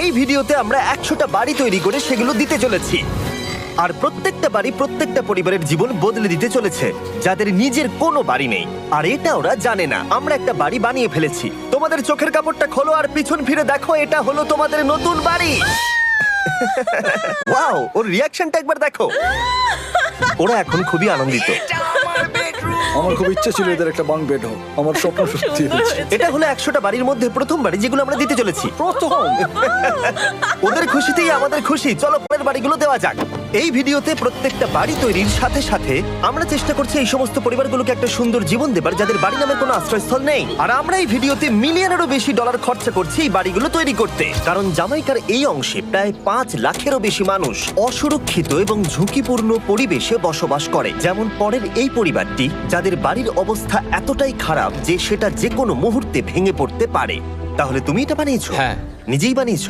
এই ভিডিওতে আমরা 100টা বাড়ি তৈরি করে সেগুলো দিতে চলেছি। আর প্রত্যেকটা বাড়ি প্রত্যেকটা পরিবারের জীবন বদলে দিতে চলেছে, যাদের নিজের কোনো বাড়ি নেই। আর এটা ওরা জানে না, আমরা একটা বাড়ি বানিয়ে ফেলেছি। তোমাদের চোখের কাপড়টা খোলো আর পিছন ফিরে দেখো, এটা হলো তোমাদের নতুন বাড়ি। ওয়াও, ওর রিয়াকশনটা একবার দেখো। ওরা এখন খুবই আনন্দিত। আমার খুব ইচ্ছে ছিল এদের একটা বাং বেড হোক, আমার স্বপ্ন সত্যি হয়েছে। এটা হলো 100টা বাড়ির মধ্যে প্রথম বাড়ি যেগুলো আমরা দিতে চলেছি। প্রথম ওদের খুশিতেই আমাদের খুশি। চলো পরের বাড়িগুলো দেওয়া যাক। এই ভিডিওতে প্রত্যেকটা বাড়ি তৈরির সাথে সাথে আমরা চেষ্টা করছি এই সমস্ত পরিবারগুলোকে একটা সুন্দর জীবন দেবার যাদের বাড়ি নামে কোনো আশ্রয়স্থল নেই। আর আমরা এই ভিডিওতে মিলিয়নেরও বেশি ডলার খরচা করছি এই বাড়িগুলো তৈরি করতে, কারণ জামাইকার এই অংশে প্রায় 5 লাখেরও বেশি মানুষ অসুরক্ষিত এবং ঝুঁকিপূর্ণ পরিবেশে বসবাস করে। যেমন পরের এই পরিবারটি, যাদের বাড়ির অবস্থা এতটাই খারাপ যে সেটা যে কোনো মুহূর্তে ভেঙে পড়তে পারে। তাহলে তুমি এটা বানিয়েছো? হ্যাঁ। নিজেই বানিয়েছো?